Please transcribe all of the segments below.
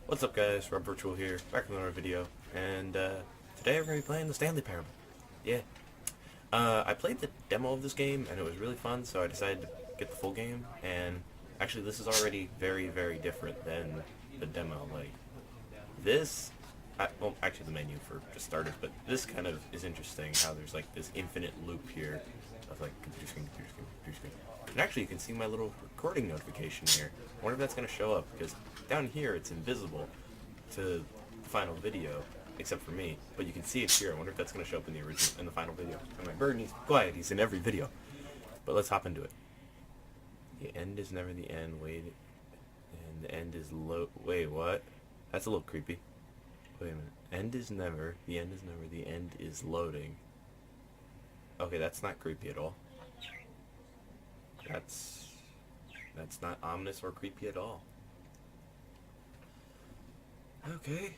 What's up guys, Rob Virtual here, back with another video, and today we're going to be playing the Stanley Parable. Yeah. I played the demo of this game, and it was really fun, so I decided to get the full game, and actually this is already very, very different than the demo. Like, this, well, actually the menu for just starters, but this kind of is interesting, how there's like this infinite loop here of like computer screen, computer screen, computer screen. And actually you can see my little recording notification here. I wonder if that's going to show up, because down here it's invisible to the final video, except for me, but you can see it here. I wonder if that's going to show up in the final video. And my bird needs quiet, he's in every video. But let's hop into it. The end is never the end, wait, and the end is wait, what? That's a little creepy. Wait a minute. End is never, the end is never, the end is loading. Okay, that's not creepy at all. That's not ominous or creepy at all. Okay.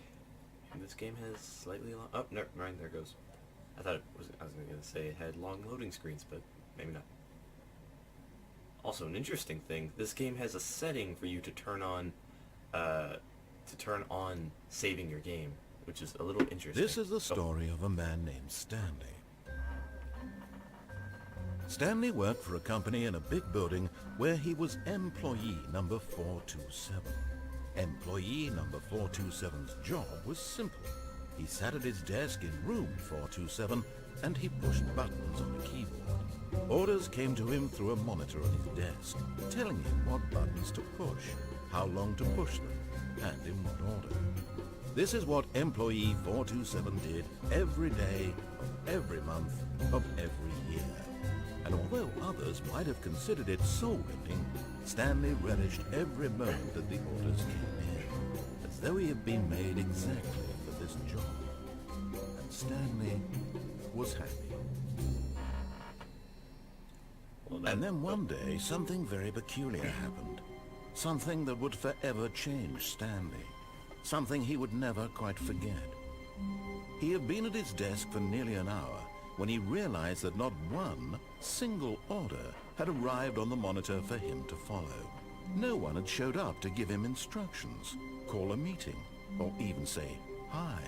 And this game has slightly long... Oh, never mind, there it goes. I was going to say it had long loading screens, but maybe not. Also, an interesting thing, this game has a setting for you to turn on saving your game, which is a little interesting. This is the story of a man named Stanley. Stanley worked for a company in a big building where he was employee number 427. Employee number 427's job was simple. He sat at his desk in room 427 and he pushed buttons on a keyboard. Orders came to him through a monitor on his desk, telling him what buttons to push, how long to push them, and in what order. This is what employee 427 did every day of every month of every year. And although others might have considered it soul-rending, Stanley relished every moment that the orders came in, as though he had been made exactly for this job. And Stanley was happy. And then one day, something very peculiar happened. Something that would forever change Stanley. Something he would never quite forget. He had been at his desk for nearly an hour when he realized that not one single order had arrived on the monitor for him to follow. No one had showed up to give him instructions, call a meeting, or even say hi.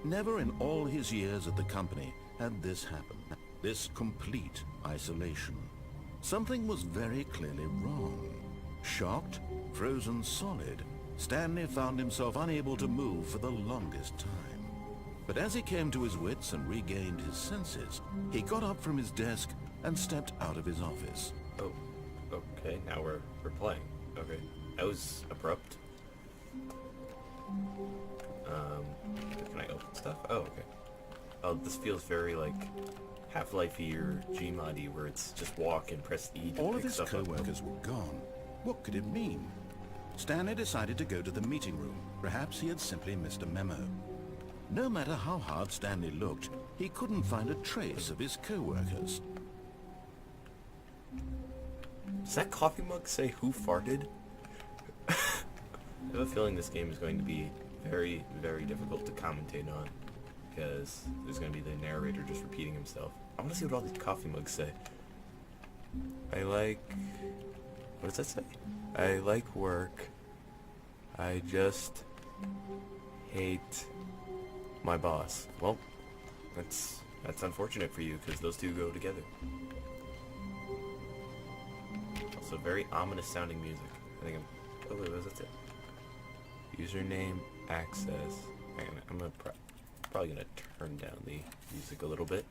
Never in all his years at the company had this happened. This complete isolation. Something was very clearly wrong. Shocked, frozen solid, Stanley found himself unable to move for the longest time. But as he came to his wits and regained his senses, he got up from his desk and stepped out of his office. Oh, okay, now we're playing. Okay, that was abrupt. Can I open stuff? Oh, okay. Oh, this feels very like Half-Life-y or Gmod-y, where it's just walk and press E to All pick of his stuff up. co-workers were gone. What could it mean? Stanley decided to go to the meeting room. Perhaps he had simply missed a memo. No matter how hard Stanley looked, he couldn't find a trace of his co-workers. Does that coffee mug say who farted? I have a feeling this game is going to be very, very difficult to commentate on, because there's going to be the narrator just repeating himself. I want to see what all these coffee mugs say. I like... What does that say? I like work. I just hate my boss. Well, that's unfortunate for you, because those two go together. Also, very ominous sounding music. I think oh wait, what does that say? Username, access. I'm probably gonna turn down the music a little bit,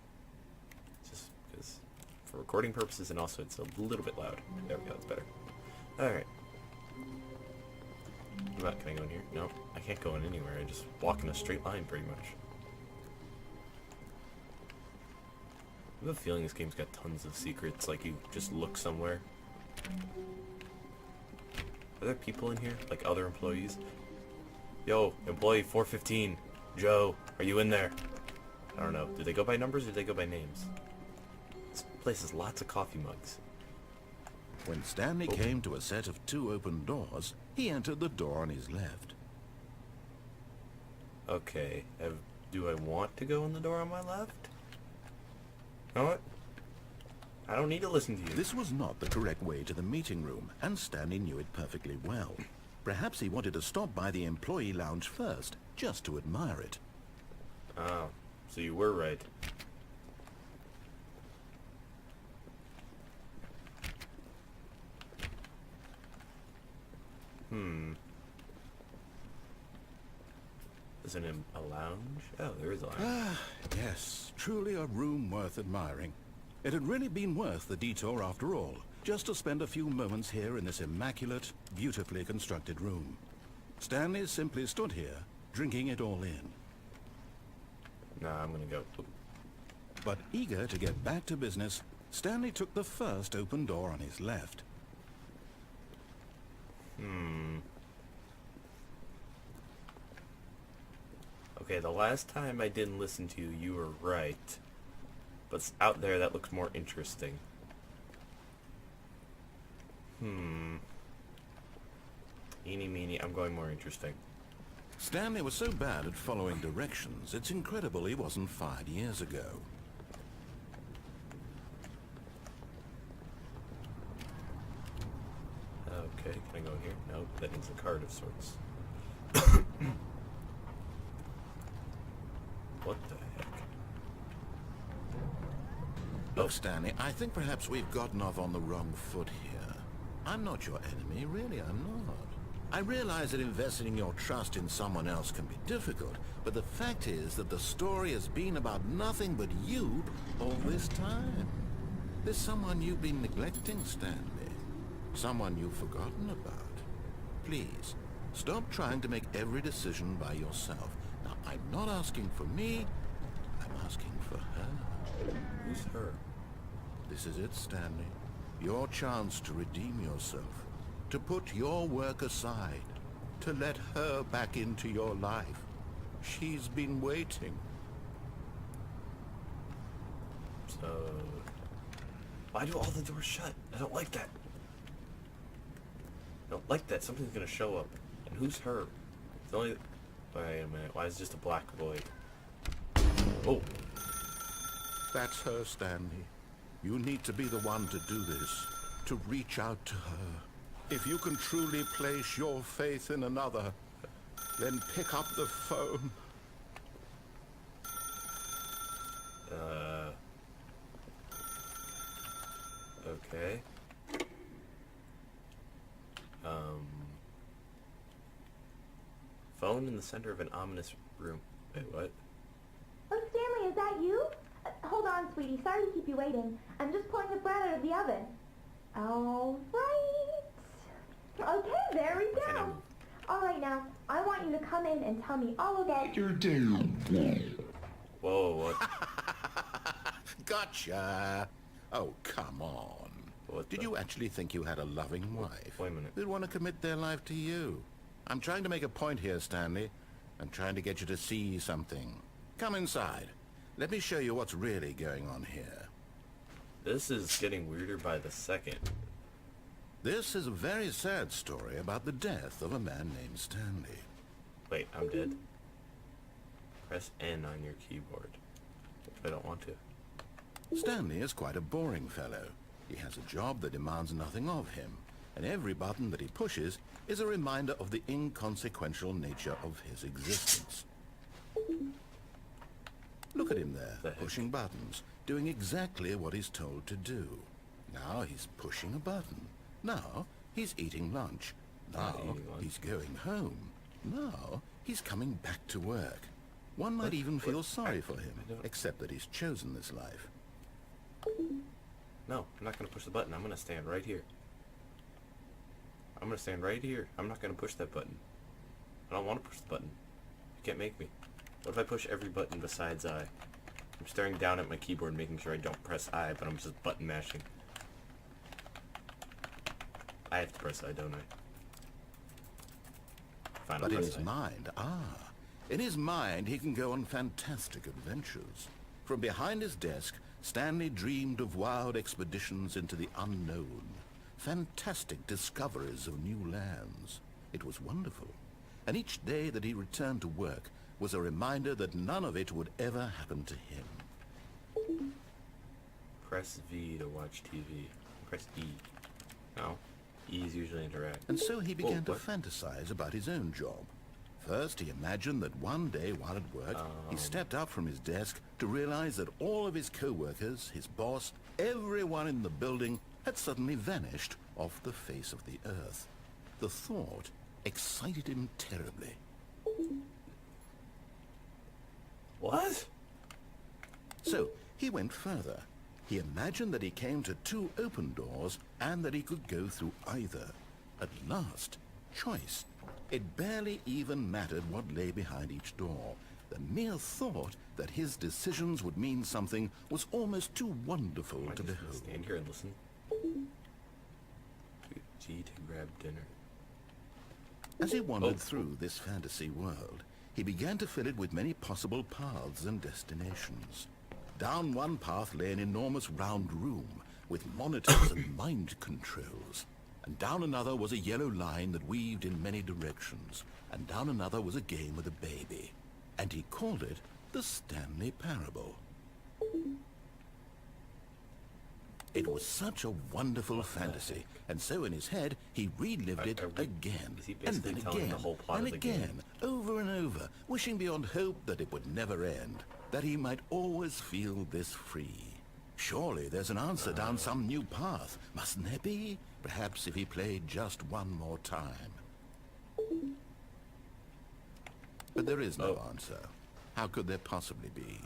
just because for recording purposes, and also it's a little bit loud. There we go, that's better. All right. Can I go in here? No, I can't go in anywhere. I just walk in a straight line, pretty much. I have a feeling this game's got tons of secrets, like you just look somewhere. Are there people in here? Like other employees? Yo, employee 415, Joe, are you in there? I don't know. Do they go by numbers or do they go by names? This place has lots of coffee mugs. When Stanley came to a set of two open doors, he entered the door on his left. Okay, do I want to go in the door on my left? You know what? I don't need to listen to you. This was not the correct way to the meeting room, and Stanley knew it perfectly well. Perhaps he wanted to stop by the employee lounge first, just to admire it. Oh, so you were right. Isn't it a lounge? Oh, there is a lounge. Ah, yes, truly a room worth admiring. It had really been worth the detour after all, just to spend a few moments here in this immaculate, beautifully constructed room. Stanley simply stood here, drinking it all in. Nah, I'm gonna go. Oop. But eager to get back to business, Stanley took the first open door on his left. Okay, the last time I didn't listen to you, you were right. But out there, that looks more interesting. Eeny meeny, I'm going more interesting. Stanley was so bad at following directions, it's incredible he wasn't fired years ago. Okay, can I go here? No, that needs a card of sorts. What the heck? Look, Stanley, I think perhaps we've gotten off on the wrong foot here. I'm not your enemy, really, I'm not. I realize that investing your trust in someone else can be difficult, but the fact is that the story has been about nothing but you all this time. There's someone you've been neglecting, Stanley. Someone you've forgotten about. Please, stop trying to make every decision by yourself. Now, I'm not asking for me, I'm asking for her. Who's her? This is it, Stanley. Your chance to redeem yourself. To put your work aside. To let her back into your life. She's been waiting. So... why do all the doors shut? I don't like that. I don't like that. Something's gonna show up. And who's her? It's only... wait a minute. Why is it just a black void? Oh! That's her, Stanley. You need to be the one to do this. To reach out to her. If you can truly place your faith in another, then pick up the phone. Okay. Phone in the center of an ominous room. Wait, what? Oh, Stanley, is that you? Hold on, sweetie. Sorry to keep you waiting. I'm just pulling the bread out of the oven. All right. Okay, there we go. All right, now, I want you to come in and tell me all about your day. Whoa, what? Gotcha. Oh, come on. What Did the- you actually think you had a loving wife? Wait a minute. Who'd want to commit their life to you? I'm trying to make a point here, Stanley. I'm trying to get you to see something. Come inside. Let me show you what's really going on here. This is getting weirder by the second. This is a very sad story about the death of a man named Stanley. Wait, I'm dead? Press N on your keyboard. If I don't want to. Stanley is quite a boring fellow. He has a job that demands nothing of him, and every button that he pushes is a reminder of the inconsequential nature of his existence. Look at him there, The heck? pushing buttons, doing exactly what he's told to do. Now he's pushing a button. Now he's eating lunch. Now eating lunch. he's going home. Now he's coming back to work. One might even feel sorry for him, I don't- except that he's chosen this life. No, I'm not going to push the button. I'm going to stand right here. I'm going to stand right here. I'm not going to push that button. I don't want to push the button. You can't make me. What if I push every button besides I? I'm staring down at my keyboard making sure I don't press I, but I'm just button mashing. I have to press I, don't I? Fine, I'll But in press his I. mind, in his mind he can go on fantastic adventures. From behind his desk, Stanley dreamed of wild expeditions into the unknown. Fantastic discoveries of new lands. It was wonderful. And each day that he returned to work was a reminder that none of it would ever happen to him. Press V to watch TV. Press E. No. E's usually interact. And so he began to what? fantasize about his own job. First, he imagined that one day while at work, he stepped up from his desk to realize that all of his co-workers, his boss, everyone in the building had suddenly vanished off the face of the earth. The thought excited him terribly. What? So, he went further. He imagined that he came to two open doors and that he could go through either. At last, choice. It barely even mattered what lay behind each door. The mere thought that his decisions would mean something was almost too wonderful to behold. Stand here and listen. G to grab dinner. As he wandered through this fantasy world, he began to fill it with many possible paths and destinations. Down one path lay an enormous round room with monitors and mind controls. And down another was a yellow line that weaved in many directions. And down another was a game with a baby. And he called it the Stanley Parable. It was such a wonderful fantasy, and so in his head he relived it again, and then again, and again, over and over, wishing beyond hope that it would never end, that he might always feel this free. Surely there's an answer down some new path, mustn't there be? Perhaps if he played just one more time. But there is no answer. How could there possibly be?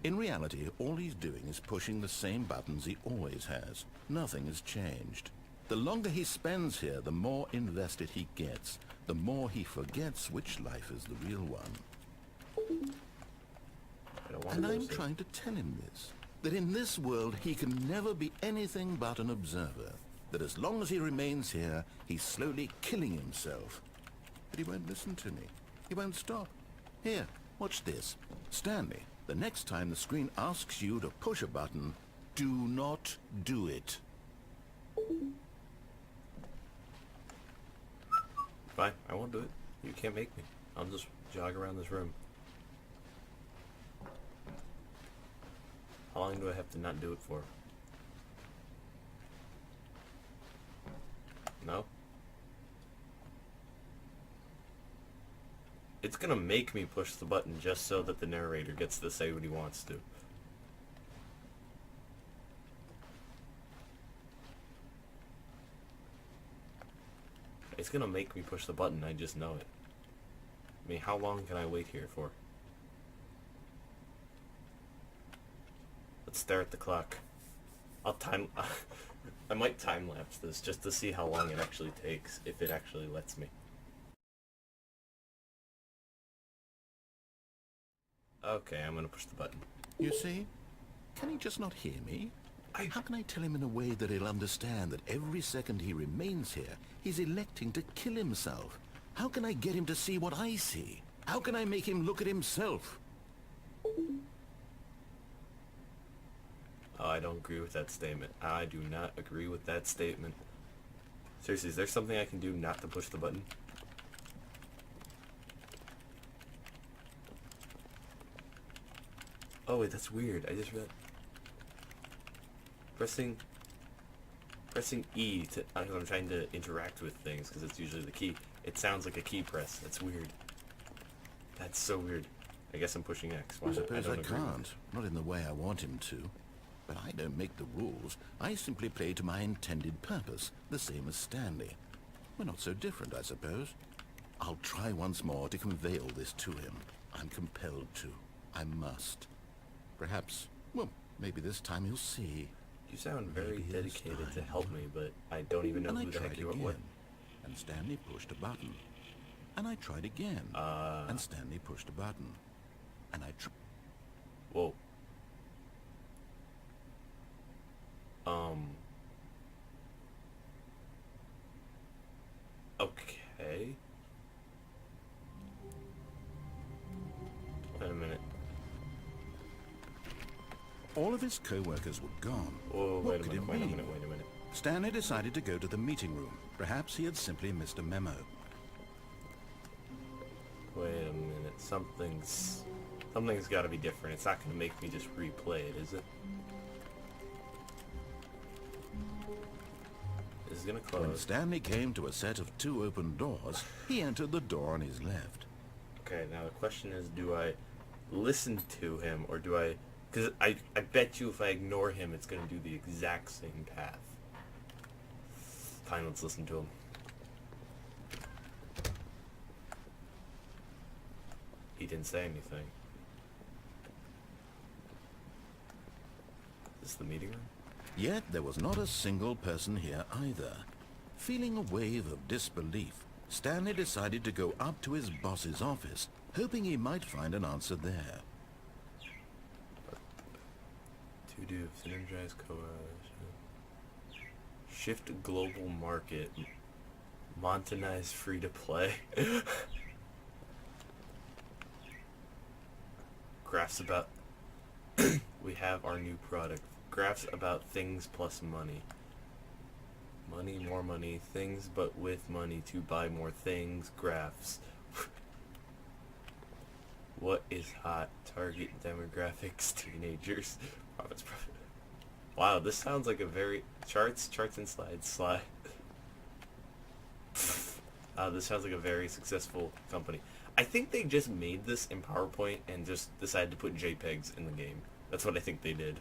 In reality, all he's doing is pushing the same buttons he always has. Nothing has changed. The longer he spends here, the more invested he gets. The more he forgets which life is the real one. And I'm trying to tell him this. That in this world he can never be anything but an observer. That as long as he remains here, he's slowly killing himself. But he won't listen to me. He won't stop. Here, watch this. Stanley, the next time the screen asks you to push a button, do not do it. Fine, I won't do it. You can't make me. I'll just jog around this room. How long do I have to not do it for? No? It's gonna make me push the button just so that the narrator gets to say what he wants to. It's gonna make me push the button, I just know it. I mean, how long can I wait here for? Let's stare at the clock. I might time-lapse this just to see how long it actually takes, if it actually lets me. Okay, I'm gonna push the button. You see? Can he just not hear me? How can I tell him in a way that he'll understand that every second he remains here, he's electing to kill himself? How can I get him to see what I see? How can I make him look at himself? Oh, I don't agree with that statement. I do not agree with that statement. Seriously, is there something I can do not to push the button? Oh wait, that's weird. I just read pressing E to I'm trying to interact with things because it's usually the key. It sounds like a key press. That's weird. That's so weird. I guess I'm pushing X. I suppose I can't. Not in the way I want him to. But I don't make the rules. I simply play to my intended purpose, the same as Stanley. We're not so different, I suppose. I'll try once more to convey all this to him. I'm compelled to. I must. Perhaps, well, maybe this time he'll see. You sound very dedicated to help me, but I don't even know who the heck you are. What? And Stanley pushed a button. And I tried again. And Stanley pushed a button. And I tried. Whoa. Okay. Wait a minute. All of his co-workers were gone. Whoa, What wait a could minute, it wait a mean? minute, wait a minute. Stanley decided to go to the meeting room. Perhaps he had simply missed a memo. Wait a minute. Something's got to be different. It's not going to make me just replay it, is it? This is gonna When close. Stanley came to a set of 2 open doors, he entered the door on his left. Okay, now the question is, do I listen to him, or do I... Because I bet you if I ignore him, it's going to do the exact same path. Fine, let's listen to him. He didn't say anything. Is this the meeting room? Yet there was not a single person here either. Feeling a wave of disbelief, Stanley decided to go up to his boss's office, hoping he might find an answer there. To do, synergize, shift global market, Montanize free to play. Graphs about, we have our new product. Graphs about things plus money. Money, more money, things but with money to buy more things, graphs. What is hot? Target demographics, teenagers. Profits, profit. Wow, this sounds like a very... Charts and slides, this sounds like a very successful company. I think they just made this in PowerPoint and just decided to put JPEGs in the game. That's what I think they did.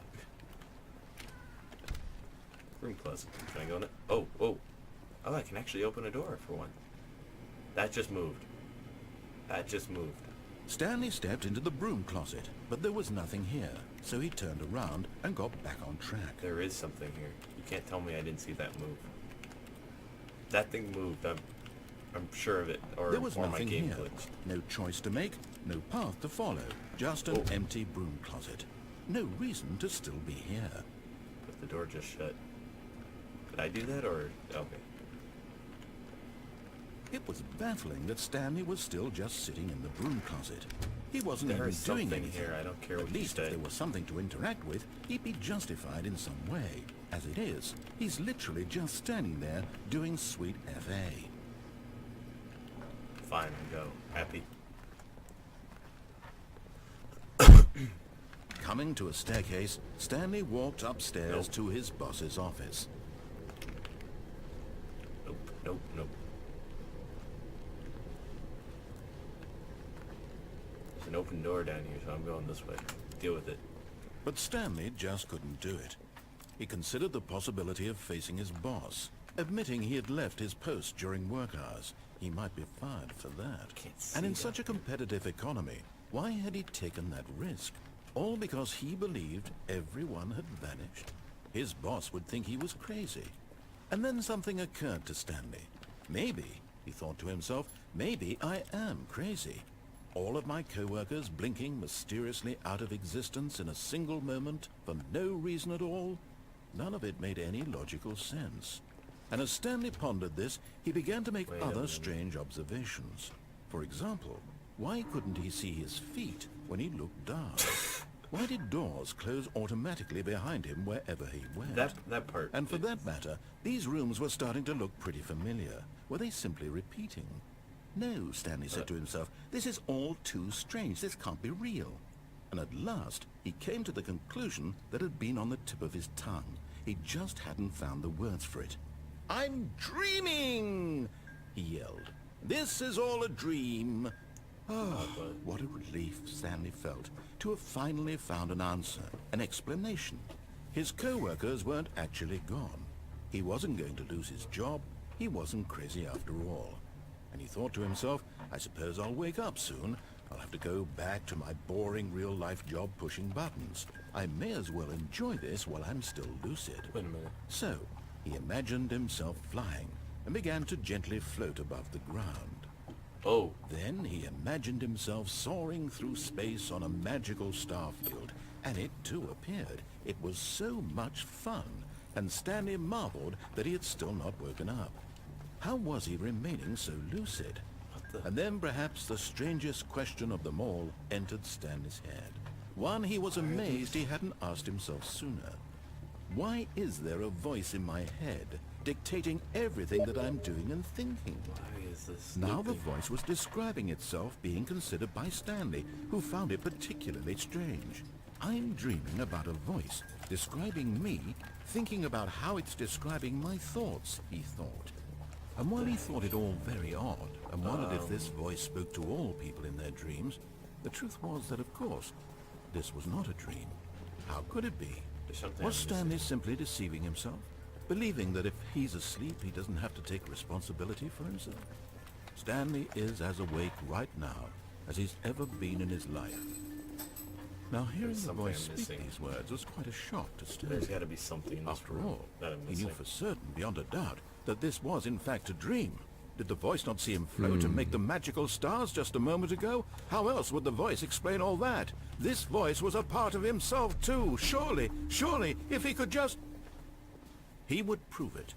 Room closet. Can I go in it? Oh, I can actually open a door for one. That just moved. Stanley stepped into the broom closet, but there was nothing here, so he turned around and got back on track. There is something here. You can't tell me I didn't see that move. That thing moved. I'm sure of it. There was or nothing my game here. glitched. No choice to make, no path to follow, just an empty broom closet. No reason to still be here. But the door just shut. Did I do that, or... Okay. It was baffling that Stanley was still just sitting in the broom closet. He wasn't There even is doing something anything. here. I don't care At what you least say. if there was something to interact with, he'd be justified in some way. As it is, he's literally just standing there doing sweet FA. Fine, go. Happy. Coming to a staircase, Stanley walked upstairs to his boss's office. Nope. There's an open door down here, so I'm going this way. Deal with it. But Stanley just couldn't do it. He considered the possibility of facing his boss, admitting he had left his post during work hours. He might be fired for that. Can't see And in that. such a competitive economy, why had he taken that risk? All because he believed everyone had vanished. His boss would think he was crazy. And then something occurred to Stanley. Maybe, he thought to himself, maybe I am crazy. All of my co-workers blinking mysteriously out of existence in a single moment for no reason at all? None of it made any logical sense. And as Stanley pondered this, he began to make Wait a other minute. strange observations. For example, why couldn't he see his feet when he looked down? Why did doors close automatically behind him wherever he went? That part. And for that matter, these rooms were starting to look pretty familiar. Were they simply repeating? No, Stanley said to himself, this is all too strange. This can't be real. And at last, he came to the conclusion that had been on the tip of his tongue. He just hadn't found the words for it. I'm dreaming, he yelled. This is all a dream. Oh, what a relief Stanley felt to have finally found an answer, an explanation. His co-workers weren't actually gone. He wasn't going to lose his job. He wasn't crazy after all. And he thought to himself, I suppose I'll wake up soon. I'll have to go back to my boring real-life job pushing buttons. I may as well enjoy this while I'm still lucid. Wait a minute. So, he imagined himself flying and began to gently float above the ground. Oh. Then he imagined himself soaring through space on a magical starfield, and it too appeared. It was so much fun, and Stanley marveled that he had still not woken up. How was he remaining so lucid? And then perhaps the strangest question of them all entered Stanley's head. One he was amazed he hadn't asked himself sooner. Why is there a voice in my head dictating everything that I'm doing and thinking? Why is this? Now the voice was describing itself being considered by Stanley, who found it particularly strange. I'm dreaming about a voice Describing me, thinking about how it's describing my thoughts, he thought. And while he thought it all very odd, and wondered if this voice spoke to all people in their dreams, the truth was that, of course, this was not a dream. How could it be? Was Stanley simply deceiving himself? Believing that if he's asleep, he doesn't have to take responsibility for himself? Stanley is as awake right now as he's ever been in his life. Now, hearing the voice speak these words was quite a shock to Stanley. There's got to be something in this After room all, that I'm he missing. knew for certain, beyond a doubt, that this was in fact a dream. Did the voice not see him float and make the magical stars just a moment ago? How else would the voice explain all that? This voice was a part of himself too. Surely, if he could just... He would prove it.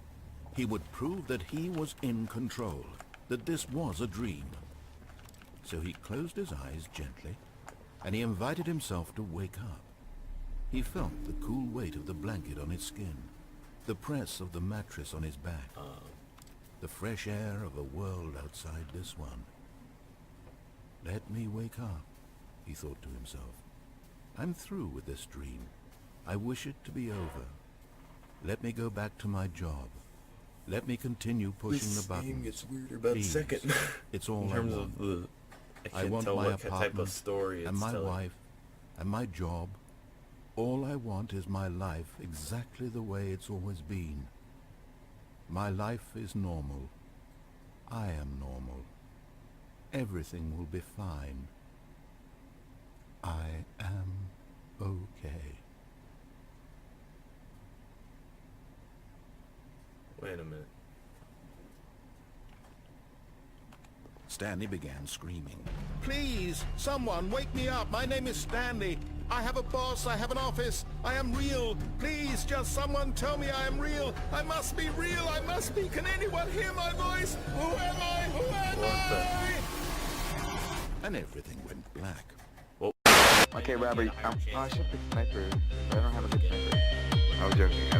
He would prove that he was in control, that this was a dream. So he closed his eyes gently, and he invited himself to wake up. He felt the cool weight of the blanket on his skin, the press of the mattress on his back, the fresh air of a world outside this one. Let me wake up, he thought to himself. I'm through with this dream. I wish it to be over. Let me go back to my job. Let me continue pushing the buttons. This game gets weirder by the Please. second. It's all in I terms want. of the... I I can't want tell my what type apartment of story it's and my telling. wife and my job. All I want is my life exactly the way it's always been. My life is normal. I am normal. Everything will be fine. I am okay. Wait a minute. Stanley began screaming. Please, someone, wake me up. My name is Stanley. I have a boss. I have an office. I am real. Please, just someone tell me I am real. I must be real. I must be. Can anyone hear my voice? Who am I? Who am I? And everything went black. Okay, Robert, I should pick sniper, but I don't have a good sniper. I was joking. I